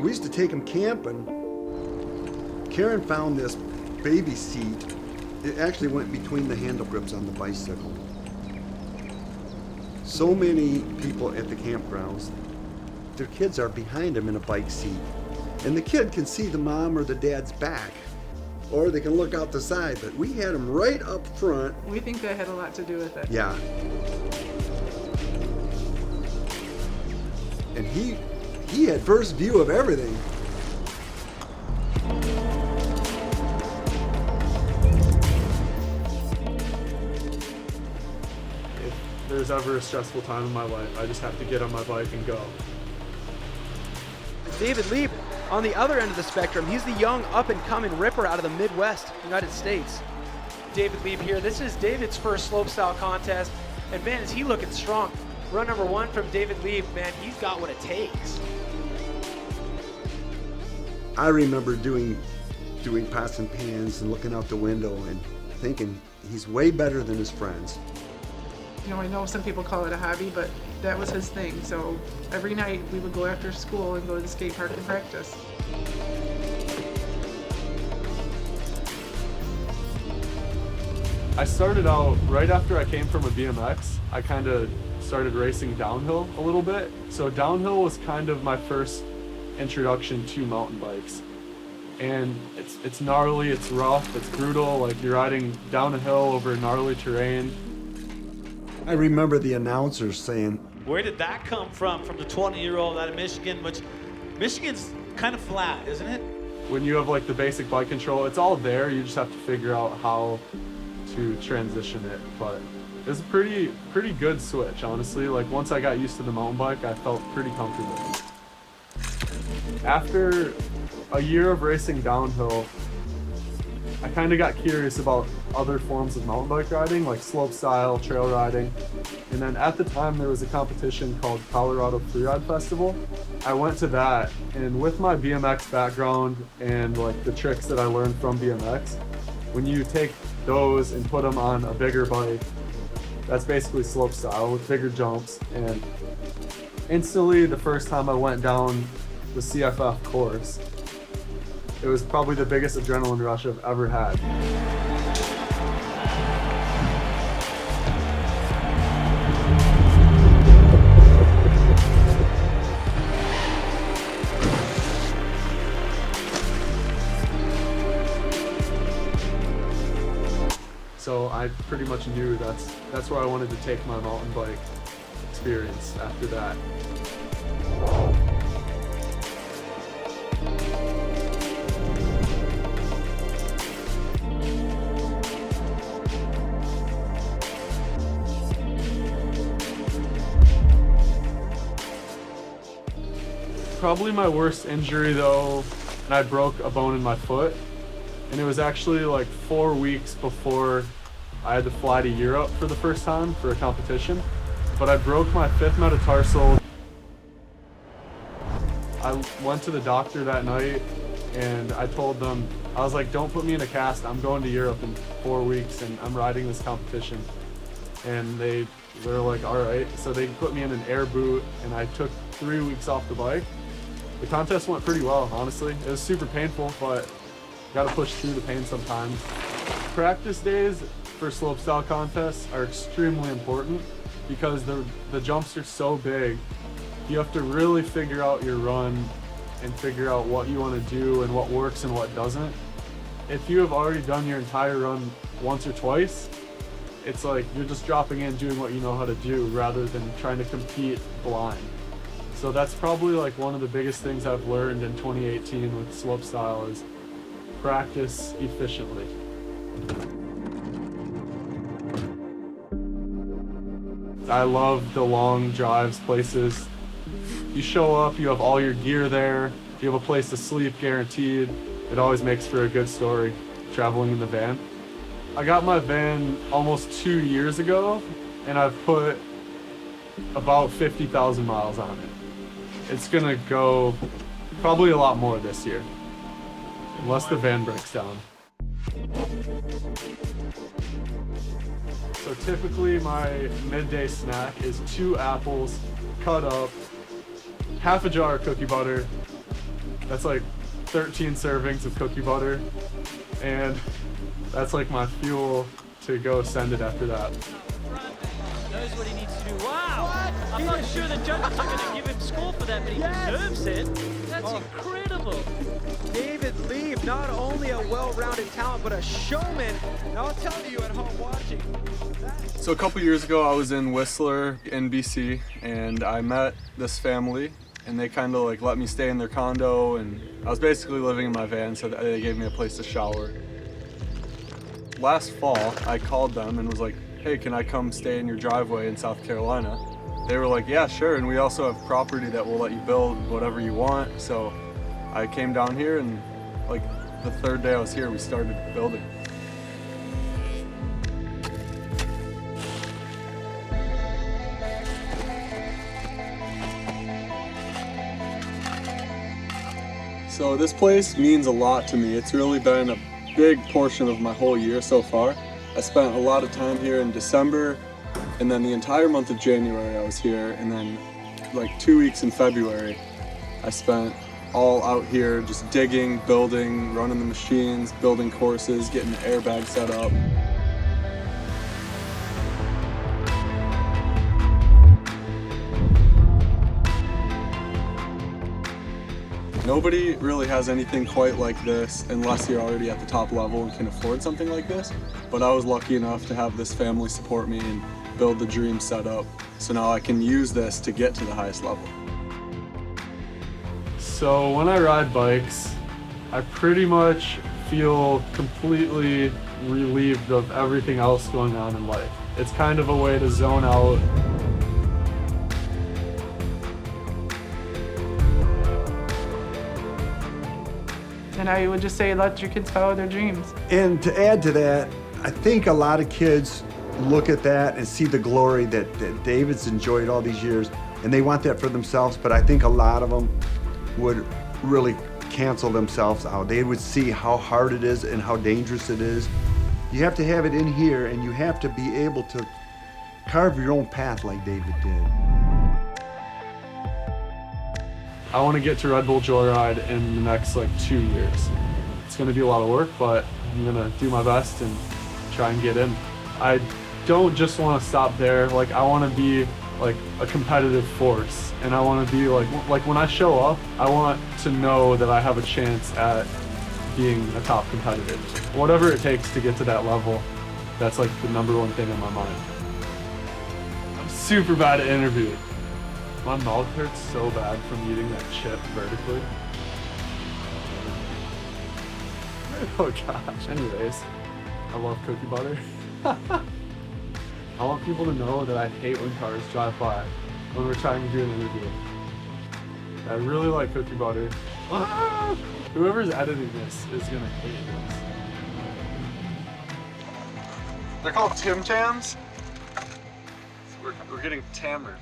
We used to take them camping. Karen found this baby seat. It actually went between the handle grips on the bicycle. So many people at the campgrounds, their kids are behind them in a bike seat. And the kid can see the mom or the dad's back, or they can look out the side, but we had them right up front. We think that had a lot to do with it. Yeah. And he had first view of everything. If there's ever a stressful time in my life, I just have to get on my bike and go. David Lieb, on the other end of the spectrum, he's the young up-and-coming ripper out of the Midwest, United States. David Lieb here. This is David's first slopestyle contest, and man, is he looking strong. Run number 1 from David Lieb, man, he's got what it takes. I remember doing pots and pans and looking out the window and thinking he's way better than his friends. You know, I know some people call it a hobby, but that was his thing. So every night we would go after school and go to the skate park and practice. I started out right after I came from a BMX. I kind of started racing downhill a little bit. So downhill was kind of my first introduction to mountain bikes. And it's gnarly, it's rough, it's brutal, like you're riding down a hill over gnarly terrain. I remember the announcers saying, where did that come from the 20-year-old out of Michigan, which Michigan's kind of flat, isn't it? When you have like the basic bike control, it's all there, you just have to figure out how to transition it. But it's a pretty good switch, honestly. Like once I got used to the mountain bike, I felt pretty comfortable. After a year of racing downhill, I kind of got curious about other forms of mountain bike riding, like slopestyle, trail riding. And then at the time there was a competition called Colorado Freeride Festival. I went to that, and with my BMX background and like the tricks that I learned from BMX, when you take those and put them on a bigger bike, that's basically slopestyle with bigger jumps. And instantly, the first time I went down the CFF course, it was probably the biggest adrenaline rush I've ever had. So I pretty much knew that's where I wanted to take my mountain bike experience after that. Probably my worst injury though, and I broke a bone in my foot, and it was actually like 4 weeks before I had to fly to Europe for the first time for a competition. But I broke my 5th metatarsal. I went to the doctor that night and I told them, I was like, don't put me in a cast, I'm going to Europe in 4 weeks and I'm riding this competition. And they were like, all right. So they put me in an air boot and I took 3 weeks off the bike. The contest went pretty well, honestly. It was super painful, but you gotta push through the pain sometimes. Practice days for slopestyle contests are extremely important because the jumps are so big. You have to really figure out your run and figure out what you want to do and what works and what doesn't. If you have already done your entire run once or twice, it's like you're just dropping in doing what you know how to do rather than trying to compete blind. So that's probably like one of the biggest things I've learned in 2018 with slopestyle is practice efficiently. I love the long drives places. You show up, you have all your gear there, you have a place to sleep guaranteed. It always makes for a good story, traveling in the van. I got my van almost 2 years ago, and I've put about 50,000 miles on it. It's gonna go probably a lot more this year, unless the van breaks down. So typically my midday snack is 2 apples cut up, half a jar of cookie butter, That's like 13 servings of cookie butter, and that's like my fuel to go send it after that. Knows what he needs to do. Wow! I'm not sure the judges are going to give him score for that, but he deserves it. That's incredible. David Lieb, not only a well-rounded talent, but a showman. And I'll tell you at home watching. So a couple years ago, I was in Whistler, in BC, and I met this family, and they kind of like let me stay in their condo, and I was basically living in my van, so they gave me a place to shower. Last fall, I called them and was like, hey, can I come stay in your driveway in South Carolina? They were like, yeah, sure, and we also have property that will let you build whatever you want. So I came down here, and like the third day I was here, we started building. So this place means a lot to me. It's really been a big portion of my whole year so far. I spent a lot of time here in December, and then the entire month of January I was here, and then like 2 weeks in February I spent all out here just digging, building, running the machines, building courses, getting the airbag set up. Nobody really has anything quite like this unless you're already at the top level and can afford something like this. But I was lucky enough to have this family support me and build the dream setup. So now I can use this to get to the highest level. So when I ride bikes, I pretty much feel completely relieved of everything else going on in life. It's kind of a way to zone out. And I would just say, let your kids follow their dreams. And to add to that, I think a lot of kids look at that and see the glory that David's enjoyed all these years, and they want that for themselves, but I think a lot of them would really cancel themselves out. They would see how hard it is and how dangerous it is. You have to have it in here, and you have to be able to carve your own path like David did. I want to get to Red Bull Joyride in the next like 2 years. It's going to be a lot of work, but I'm going to do my best and try and get in. I don't just want to stop there. Like, I want to be like a competitive force, and I want to be like when I show up, I want to know that I have a chance at being a top competitor. Whatever it takes to get to that level, that's like the #1 thing on my mind. I'm super bad at interviewing. My mouth hurts so bad from eating that chip vertically. Oh gosh. Anyways, I love cookie butter. I want people to know that I hate when cars drive by when we're trying to do an interview. I really like cookie butter. Ah! Whoever's editing this is gonna hate this. They're called Tim Tams. We're getting tammered.